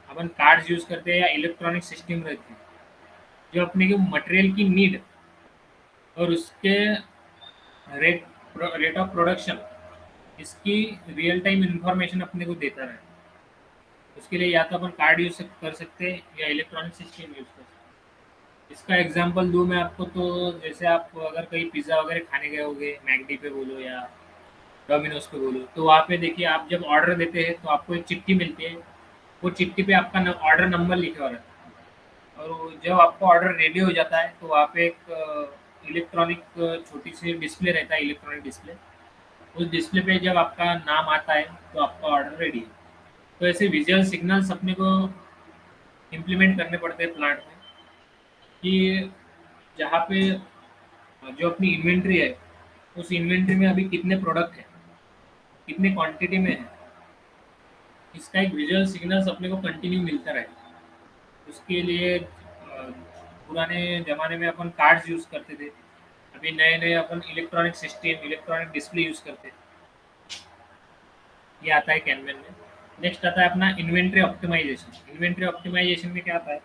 अपन कार्ड्स यूज़ करते हैं या इलेक्ट्रॉनिक सिस्टम रहते हैं, जो अपने के मटेरियल की नीड और उसके रेट रेट ऑफ प्रोडक्शन, इसकी रियल टाइम इंफॉर्मेशन अपने को देता रहे। उसके लिए या तो अपन कार्ड यूज कर सकते हैं या इलेक्ट्रॉनिक सिस्टम यूज कर सकते हैं। इसका एग्जांपल दूं मैं आपको, तो जैसे आप अगर कहीं पिज़्ज़ा वगैरह खाने गए होंगे, मैकडी पे बोलो या डोमिनोज पे बोलो, तो वहाँ पे देखिए, आप जब ऑर्डर देते हैं तो आपको एक चिट्ठी मिलती है। वो चिट्ठी पे आपका ऑर्डर नंबर लिखा हुआ रहता है, और जब आपका ऑर्डर रेडी हो जाता है तो वहाँ पे एक इलेक्ट्रॉनिक छोटी सी डिस्प्ले रहता है, इलेक्ट्रॉनिक डिस्प्ले। उस डिस्प्ले पे जब आपका नाम आता है तो आपका ऑर्डर रेडी है। तो ऐसे विजुअल सिग्नल्स अपने को इम्प्लीमेंट करने पड़ते हैं प्लांट में, कि जहाँ पे जो अपनी इन्वेंट्री है, उस इन्वेंट्री में अभी कितने प्रोडक्ट हैं, कितने क्वांटिटी में है, इसका एक विजुअल सिग्नल्स अपने को कंटिन्यू मिलता रहे। उसके लिए पुराने ज़माने में अपन कार्ड्स यूज़ करते थे। अभी नए-नए अपन electronic system, electronic display use करते हैं। ये आता है कैनवन में। नेक्स्ट आता है अपना इन्वेंटरी ऑप्टिमाइज़ेशन। इन्वेंटरी ऑप्टिमाइज़ेशन में क्या आता है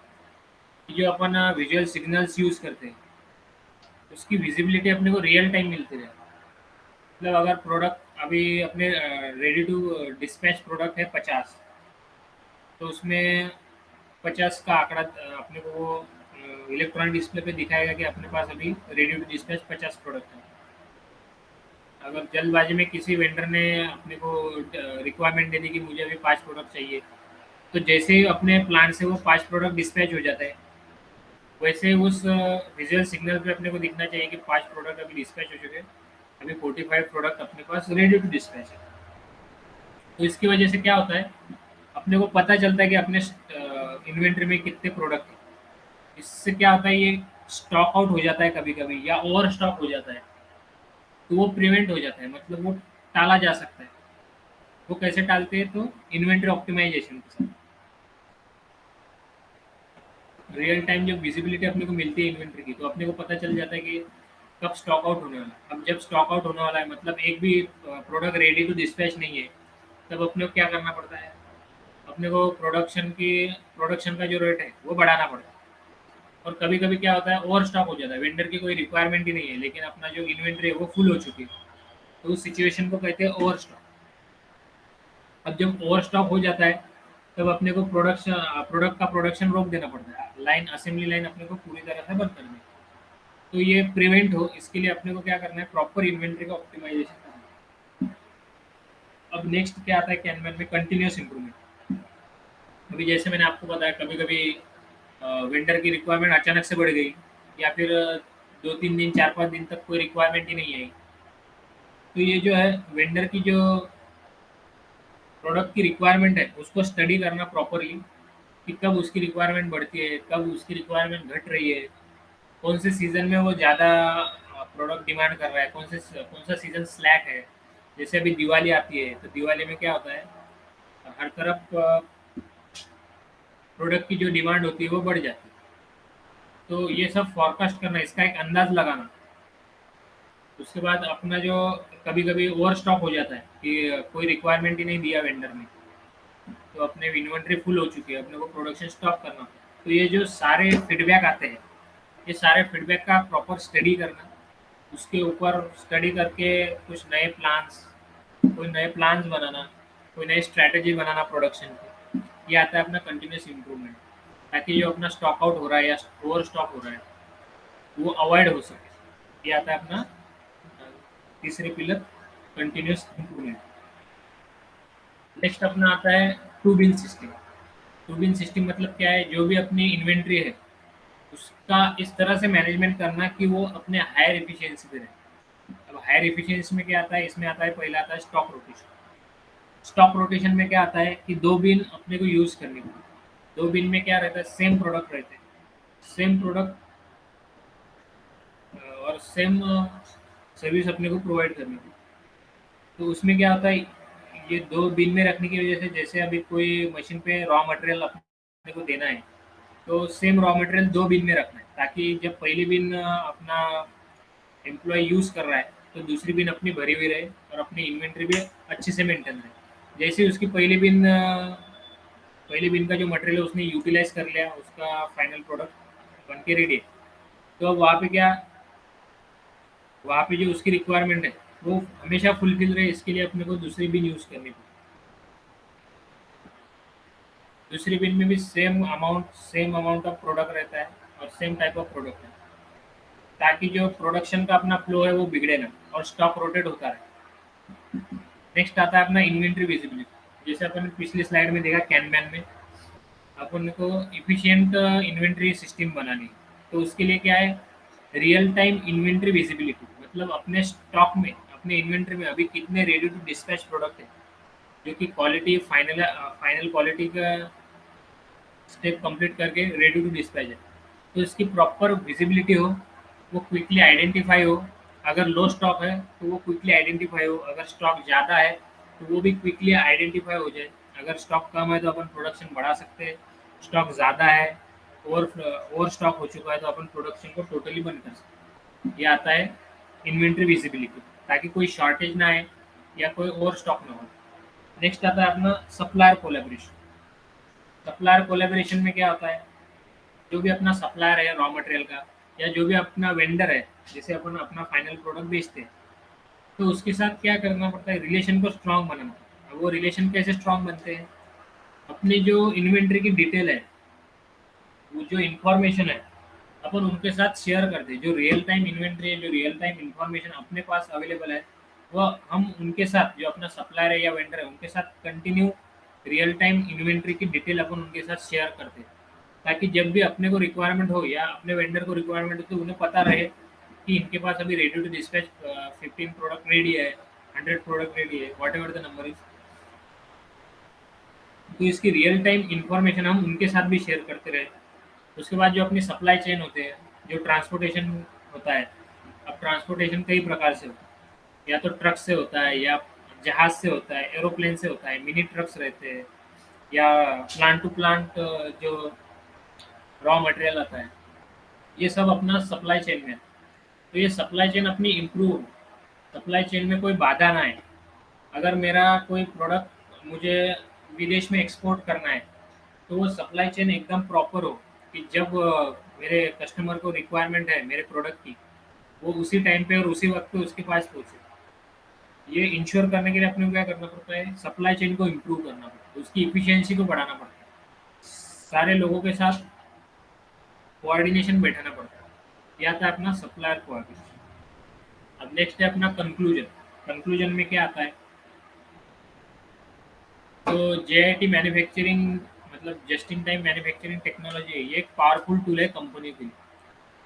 कि जो अपन विजुअल सिग्नल्स यूज़ करते हैं, उसकी विज़िबिलिटी अपने को रियल टाइम मिलती रहे। मतलब अगर प्रोडक्ट अभी अपने रेडी टू डिस्पैच प्रोडक्ट है 50, तो उसमें 50 का आंकड़ा अपने को वो इलेक्ट्रॉनिक डिस्प्ले पे दिखाएगा कि अपने पास अभी रेडी टू डिस्पैच 50 प्रोडक्ट है। अगर जल्दबाजी में किसी वेंडर ने अपने को रिक्वायरमेंट दे दी कि मुझे अभी 5 प्रोडक्ट चाहिए, तो जैसे ही अपने प्लांट से वो 5 प्रोडक्ट डिस्पैच हो जाता है, वैसे उस विजुअल सिग्नल पे अपने को दिखना चाहिए कि 5 प्रोडक्ट अभी डिस्पैच हो चुके हैं, अभी 45 प्रोडक्ट अपने पास रेडी टू डिस्पैच है। तो इसकी वजह से क्या होता है, अपने को पता चलता है कि अपने इन्वेंट्री में कितने प्रोडक्ट हैं। इससे क्या होता है, ये स्टॉक आउट हो जाता है कभी-कभी या ओवर स्टॉक हो जाता है, तो वो प्रिवेंट हो जाता है, मतलब वो टाला जा सकता है। वो कैसे टालते हैं, तो इन्वेंटरी ऑप्टिमाइजेशन के साथ। रियल टाइम जब विजिबिलिटी अपने को मिलती है इन्वेंटरी की, तो अपने को पता चल जाता है कि कब स्टॉक आउट होने वाला है। अब जब स्टॉक आउट होने वाला है, मतलब एक भी प्रोडक्ट रेडी टू डिस्पैच नहीं है, तब अपने को क्या करना पड़ता है, अपने को प्रोडक्शन का जो रेट है वो बढ़ाना पड़ता है। और कभी-कभी क्या होता है, ओवर स्टॉक हो जाता है, वेंडर की कोई रिक्वायरमेंट ही नहीं है, लेकिन अपना जो इन्वेंटरी है वो फुल हो चुकी है, तो उस सिचुएशन को कहते हैं ओवर स्टॉक। अब जब ओवर स्टॉक हो जाता है, तब अपने को प्रोडक्ट का प्रोडक्शन रोक देना पड़ता है, लाइन असेंबली लाइन अपने को पूरी तरह से बंद करनी है। तो ये प्रिवेंट हो, इसके लिए अपने को क्या करना है, प्रॉपर इन्वेंटरी का ऑप्टिमाइजेशन करना है। अब नेक्स्ट क्या आता है कैनवन में, कंटिन्यूअस इंप्रूवमेंट। अभी जैसे मैंने आपको बताया, कभी कभी वेंडर की रिक्वायरमेंट अचानक से बढ़ गई, या फिर 2-3 दिन 4-5 दिन तक कोई रिक्वायरमेंट ही नहीं आई, तो ये जो है वेंडर की जो प्रोडक्ट की रिक्वायरमेंट है उसको स्टडी करना प्रॉपरली, कि कब उसकी रिक्वायरमेंट बढ़ती है, कब उसकी रिक्वायरमेंट घट रही है, कौन से सीज़न में वो ज़्यादा प्रोडक्ट डिमांड कर रहा है, कौन सा सीज़न स्लैक है। जैसे अभी दिवाली आती है, तो दिवाली में क्या होता है, हर तरफ प्रोडक्ट की जो डिमांड होती है वो बढ़ जाती है। तो ये सब फॉरकास्ट करना, इसका एक अंदाज़ लगाना। उसके बाद अपना जो कभी-कभी ओवर स्टॉक हो जाता है कि कोई रिक्वायरमेंट ही नहीं दिया वेंडर ने, तो अपने इन्वेंटरी फुल हो चुकी है, अपने को प्रोडक्शन स्टॉप करना। तो ये जो सारे फीडबैक आते हैं, ये सारे फीडबैक का प्रॉपर स्टडी करना, उसके ऊपर स्टडी करके कुछ नए प्लान्स, कोई नए प्लान्स बनाना, कोई नई स्ट्रैटेजी बनाना प्रोडक्शन की। ये आता है अपना कंटिन्यूस इम्प्रूवमेंट, ताकि जो अपना स्टॉक आउट हो रहा है या ओवर स्टॉक हो रहा है, वो अवॉइड हो सके। ये आता है अपना तीसरे पिलर, कंटिन्यूस इम्प्रूवमेंट। नेक्स्ट अपना आता है two bin system. Two bin system मतलब क्या है, जो भी अपनी इन्वेंट्री है उसका इस तरह से मैनेजमेंट करना कि वो अपने हायर एफिशिएंसी पे रहे। अब हायर एफिशिएंसी में क्या आता है, इसमें आता है, पहला आता है स्टॉक रोटेशन। स्टॉक रोटेशन में क्या आता है कि 2 बिन अपने को यूज़ करने को, 2 बिन में क्या रहता है, सेम प्रोडक्ट रहते हैं, सेम प्रोडक्ट और सेम सर्विस अपने को प्रोवाइड करनी है। तो उसमें क्या होता है, ये 2 बिन में रखने की वजह से, जैसे अभी कोई मशीन पे रॉ मटेरियल अपने को देना है, तो सेम रॉ मटेरियल 2 बिन में रखना है, ताकि जब पहली बिन अपना एम्प्लॉय यूज़ कर रहा है, तो दूसरी बिन अपनी भरी हुई रहे और अपनी इन्वेंटरी भी अच्छे से मेंटेन रहे। जैसे ही उसकी पहली बिन का जो मटेरियल है उसने यूटिलाइज कर लिया, उसका फाइनल प्रोडक्ट बन के रेडी है, तो अब वहाँ पे जो उसकी रिक्वायरमेंट है वो हमेशा फुलफिल रहे, इसके लिए अपने को दूसरी बिन यूज़ करनी पड़ती है। दूसरी बिन में भी सेम अमाउंट ऑफ प्रोडक्ट रहता है और सेम टाइप ऑफ प्रोडक्ट है, ताकि जो प्रोडक्शन का अपना फ्लो है वो बिगड़े ना और स्टॉक रोटेट होता रहे। नेक्स्ट आता है अपना इन्वेंटरी विजिबिलिटी। जैसे अपन ने पिछली स्लाइड में देखा, कैनमैन में अपन को इफिशिएंट इन्वेंटरी सिस्टम बनानी है। तो उसके लिए क्या है, रियल टाइम इन्वेंटरी विजिबिलिटी, मतलब अपने स्टॉक में, अपने इन्वेंटरी में अभी कितने रेडी टू डिस्पैच प्रोडक्ट है, जो कि क्वालिटी फाइनल क्वालिटी का स्टेप कंप्लीट करके रेडी टू डिस्पैच है। तो इसकी प्रॉपर विजिबिलिटी हो, वो क्विकली आइडेंटिफाई हो। अगर लो स्टॉक है तो वो क्विकली आइडेंटिफाई हो, अगर स्टॉक ज़्यादा है तो वो भी क्विकली आइडेंटिफाई हो जाए। अगर स्टॉक कम है तो अपन प्रोडक्शन बढ़ा सकते हैं, स्टॉक ज़्यादा है ओवर स्टॉक हो चुका है तो अपन प्रोडक्शन को टोटली बंद कर सकते हैं। ये आता है इन्वेंट्री विजिबिलिटी, ताकि कोई शॉर्टेज ना आए या कोई ओवर स्टॉक ना हो। नेक्स्ट आता है अपना सप्लायर कोलेब्रेशन। सप्लायर कोलेब्रेशन में क्या होता है, जो भी अपना सप्लायर है रॉ मटेरियल का, या जो भी अपना वेंडर है, जैसे अपन अपना फाइनल प्रोडक्ट बेचते हैं, तो उसके साथ क्या करना पड़ता है, रिलेशन को स्ट्रांग बनाना पड़ता है। अब वो रिलेशन कैसे स्ट्रांग बनते हैं, अपनी जो इन्वेंट्री की डिटेल है, वो जो इन्फॉर्मेशन है, अपन उनके साथ शेयर करते हैं। जो रियल टाइम इन्वेंट्री है, जो रियल टाइम इन्फॉर्मेशन अपने पास अवेलेबल है, वो हम उनके साथ, जो अपना सप्लायर है या वेंडर है, उनके साथ कंटिन्यू रियल टाइम इन्वेंट्री की डिटेल अपन उनके साथ शेयर करते हैं, ताकि जब भी अपने को रिक्वायरमेंट हो या अपने वेंडर को रिक्वायरमेंट हो, तो उन्हें पता रहे कि इनके पास अभी ready to dispatch 15 product ready है, 100 प्रोडक्ट रेडी है, whatever the number is. तो इसकी रियल टाइम इंफॉर्मेशन हम उनके साथ भी शेयर करते रहे। उसके बाद जो अपनी सप्लाई चेन होते हैं, जो ट्रांसपोर्टेशन होता है, अब ट्रांसपोर्टेशन कई प्रकार से होता है, या तो ट्रक से होता है, या जहाज से होता है, एरोप्लेन से होता है, मिनी ट्रक्स रहते हैं, या प्लांट टू प्लांट जो रॉ मटेरियल आता है, ये सब अपना सप्लाई चेन में है। तो ये सप्लाई चेन अपनी इम्प्रूव, सप्लाई चेन में कोई बाधा ना आए। अगर मेरा कोई प्रोडक्ट मुझे विदेश में एक्सपोर्ट करना है, तो वो सप्लाई चेन एकदम प्रॉपर हो, कि जब मेरे कस्टमर को रिक्वायरमेंट है मेरे प्रोडक्ट की, वो उसी टाइम पे और उसी वक्त पे उसके पास पहुँचे। ये इंश्योर करने के लिए अपने को क्या करना पड़ता है, सप्लाई चेन को इम्प्रूव करना पड़ता है, उसकी इफिशियंसी को बढ़ाना पड़ता है, सारे लोगों के साथ कोऑर्डिनेशन बैठाना पड़ता है। या था अपना सप्लायर कोऑर्डिनेशन। अब नेक्स्ट है अपना कंक्लूजन। कंक्लूजन में क्या आता है, तो जेआईटी मैन्युफैक्चरिंग, मतलब just in time manufacturing technology है, ये एक पावरफुल टूल है कंपनी के लिए।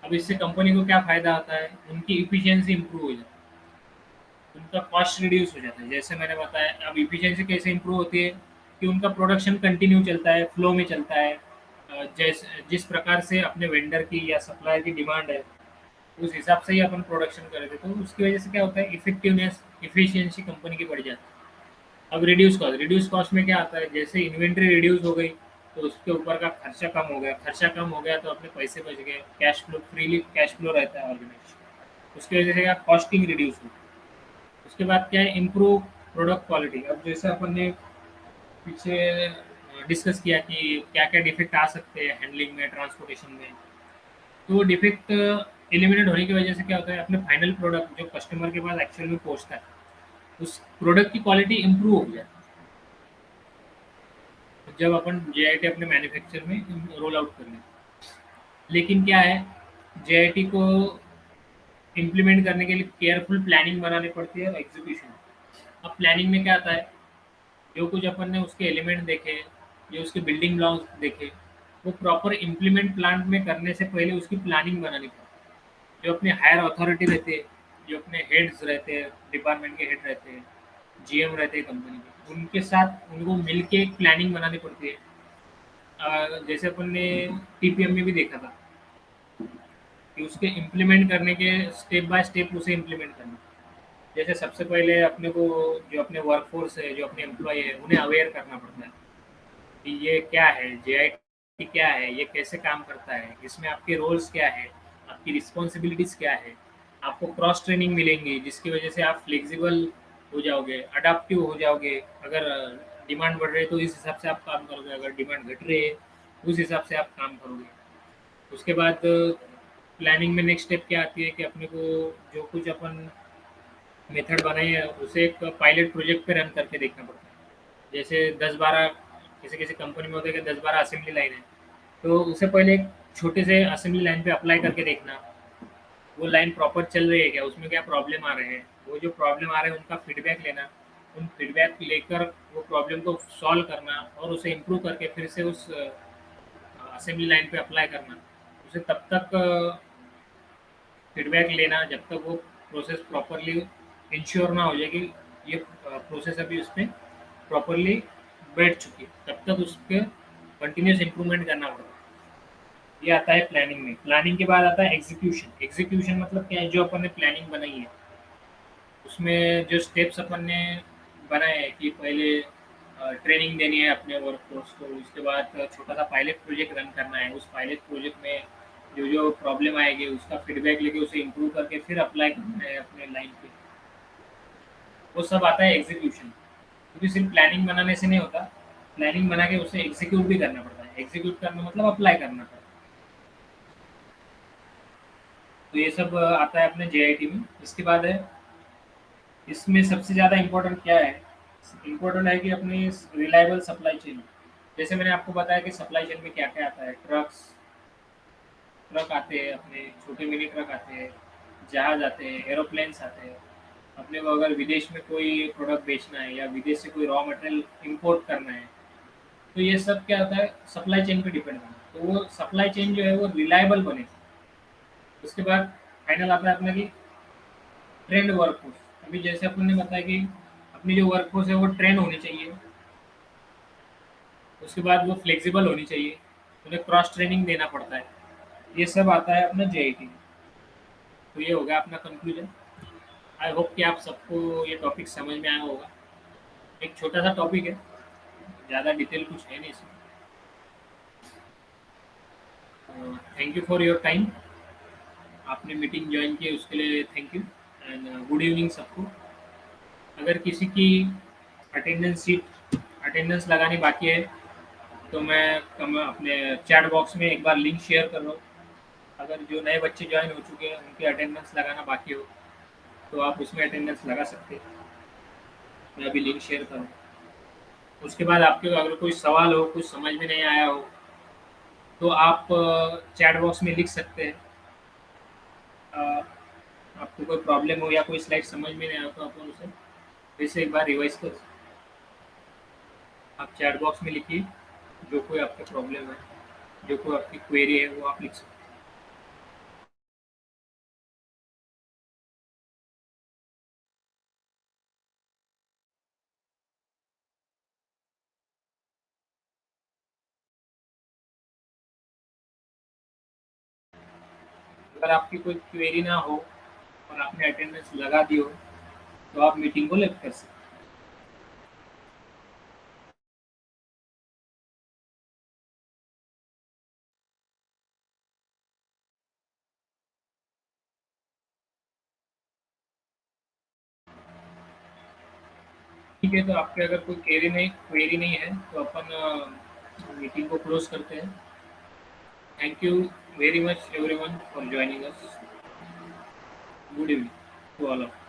अब इससे कंपनी को क्या फ़ायदा होता है, उनकी इफिशियंसी इंप्रूव हो जाती है, उनका कॉस्ट रिड्यूस हो जाता है। जैसे मैंने बताया, अब इफिशियंसी कैसे इंप्रूव होती है, कि उनका प्रोडक्शन कंटिन्यू चलता है, फ्लो में चलता है। जैसे जिस प्रकार से अपने वेंडर की या सप्लायर की डिमांड है, उस हिसाब से ही अपन प्रोडक्शन कर रहे थे, तो उसकी वजह से क्या होता है, इफेक्टिवनेस, इफिशियंसी कंपनी की बढ़ जाती है। अब रिड्यूस कॉस्ट में क्या आता है, जैसे इन्वेंट्री रिड्यूस हो गई, तो उसके ऊपर का खर्चा कम हो गया, खर्चा कम हो गया तो अपने पैसे बच गए, cash flow, freely cash flow रहता है ऑर्गेनाइजेशन, उसकी वजह से क्या, कॉस्टिंग रिड्यूस हुई। उसके बाद क्या है, इम्प्रूव प्रोडक्ट क्वालिटी। अब जैसे अपन ने पीछे डिस्कस किया कि क्या क्या डिफेक्ट आ सकते हैं हैंडलिंग में, ट्रांसपोर्टेशन में, तो वो डिफेक्ट एलिमिनेट होने की वजह से क्या होता है, अपने फाइनल प्रोडक्ट जो कस्टमर के पास एक्चुअल में पहुंचता है, उस प्रोडक्ट की क्वालिटी इंप्रूव हो जाती है, जब अपन जेआईटी अपने मैन्युफैक्चर में रोल आउट कर लें। लेकिन क्या है, जेआईटी को इम्प्लीमेंट करने के लिए केयरफुल प्लानिंग बनानी पड़ती है और एग्जीक्यूशन। अब प्लानिंग में क्या आता है, जो कुछ अपन ने उसके एलिमेंट देखे, जो उसके बिल्डिंग ब्लॉक्स देखे, वो प्रॉपर इम्प्लीमेंट प्लांट में करने से पहले उसकी प्लानिंग बनानी पड़ती है। जो अपने हायर अथॉरिटी रहते हैं, जो अपने हेड्स रहते हैं, डिपार्टमेंट के हेड रहते हैं, जीएम रहते हैं कंपनी के, उनके साथ उनको मिल के एक प्लानिंग बनानी पड़ती है। जैसे अपन ने टीपीएम में भी देखा था, कि उसके इम्प्लीमेंट करने के स्टेप बाय स्टेप उसे इम्प्लीमेंट करना। जैसे सबसे पहले अपने को, जो अपने वर्कफोर्स है, जो अपने एम्प्लॉय है, उन्हें अवेयर करना पड़ता है कि ये क्या है, जेआईटी क्या है, ये कैसे काम करता है, इसमें आपके रोल्स क्या है, आपकी रिस्पॉन्सिबिलिटीज़ क्या है। आपको क्रॉस ट्रेनिंग मिलेंगी, जिसकी वजह से आप फ्लेक्सिबल हो जाओगे, अडाप्टिव हो जाओगे। अगर डिमांड बढ़ रही है तो इस हिसाब से आप काम करोगे, अगर डिमांड घट रही है उस हिसाब से आप काम करोगे। उसके बाद प्लानिंग में नेक्स्ट स्टेप क्या आती है, कि अपने को जो कुछ अपन मेथड बनाई है, उसे एक पायलट प्रोजेक्ट पे रन करके देखना पड़ता है। जैसे 10-12, किसी किसी कंपनी में होता है कि 10-12 असेंबली लाइन है, तो उससे पहले एक छोटे से असेंबली लाइन पे अप्लाई करके देखना, वो लाइन प्रॉपर चल रही है क्या, उसमें क्या प्रॉब्लम आ रहे हैं, वो जो प्रॉब्लम आ रहे हैं उनका फीडबैक लेना, उन फीडबैक लेकर वो प्रॉब्लम को सॉल्व करना, और उसे इम्प्रूव करके फिर से उस असेंबली लाइन पे अप्लाई करना। उसे तब तक फीडबैक लेना जब तक वो प्रोसेस प्रॉपरली इंश्योर ना हो जाए कि ये प्रोसेस अभी उस पर प्रॉपरली बैठ चुकी है, तब तक उसके कंटिन्यूस इम्प्रूवमेंट करना पड़ता है। ये आता है प्लानिंग में। प्लानिंग के बाद आता है एग्जीक्यूशन। एग्जीक्यूशन मतलब क्या है, जो अपन ने प्लानिंग बनाई है, उसमें जो स्टेप्स अपन ने बनाए हैं, कि पहले ट्रेनिंग देनी है अपने वर्कफोर्स को, उसके बाद छोटा सा पायलट प्रोजेक्ट रन करना है। उस पायलट प्रोजेक्ट में जो जो प्रॉब्लम आएगी उसका फीडबैक लेके उसे इम्प्रूव करके फिर अप्लाई करना है अपने लाइन पे। वो सब आता है एग्जीक्यूशन, क्योंकि सिर्फ प्लानिंग बनाने से नहीं होता, प्लानिंग बना के उसे एग्जीक्यूट भी करना पड़ता है। एग्जीक्यूट करना मतलब अप्लाई करना पड़ता है। तो ये सब आता है अपने जेआईटी में। इसके बाद है, इसमें सबसे ज़्यादा इम्पोर्टेंट क्या है? इम्पोर्टेंट है कि अपनी रिलायबल सप्लाई चेन। जैसे मैंने आपको बताया कि सप्लाई चेन में क्या क्या आता है। ट्रक्स, ट्रक आते हैं अपने, छोटे मिनी ट्रक आते हैं, जहाज आते हैं, एरोप्लेन्स आते हैं। अपने को अगर विदेश में कोई प्रोडक्ट बेचना है या विदेश से कोई रॉ मटेरियल इंपोर्ट करना है, तो ये सब क्या होता है, सप्लाई चेन पे डिपेंड करना है। तो वो सप्लाई चेन जो है वो रिलायबल बने। उसके बाद फाइनल आता है अपना कि ट्रेंड वर्कफोर्स। अभी जैसे अपन ने बताया कि अपनी जो वर्कफोर्स है वो ट्रेन होनी चाहिए। उसके बाद वो फ्लेक्सिबल होनी चाहिए, उन्हें क्रॉस ट्रेनिंग देना पड़ता है। ये सब आता है अपना जेआईटी। तो ये हो गया अपना कंक्लूजन। आई होप कि आप सबको ये टॉपिक समझ में आया होगा। एक छोटा सा टॉपिक है, ज़्यादा डिटेल कुछ है नहीं इसमें। Thank you for your time. आपने मीटिंग ज्वाइन की उसके लिए thank you, and good evening सबको। अगर किसी की अटेंडेंस लगानी बाकी है तो मैं अपने चैट बॉक्स में एक बार लिंक शेयर कर रहा हूँ। अगर जो नए बच्चे ज्वाइन हो चुके हैं उनकी अटेंडेंस लगाना बाकी हो तो आप उसमें अटेंडेंस लगा सकते हैं। मैं अभी लिंक शेयर करूँ। उसके बाद आपके अगर कोई सवाल हो, कुछ समझ में नहीं आया हो, तो आप चैट बॉक्स में लिख सकते हैं। अ, आपको कोई प्रॉब्लम हो या कोई स्लाइड समझ में नहीं आया तो आप उसे फिर से एक बार रिवाइज कर सकते हैं। आप चैट बॉक्स में लिखिए जो कोई आपका प्रॉब्लम है, जो कोई आपकी क्वेरी है वो आप लिख सकते हैं। अगर आपकी कोई क्वेरी ना हो और आपने अटेंडेंस लगा दी हो तो आप मीटिंग को लेफ्ट कर सकते हैं। ठीक है, तो आपके अगर कोई क्वेरी नहीं है तो अपन मीटिंग को क्लोज करते हैं। Thank you very much everyone for joining us. Good evening to all of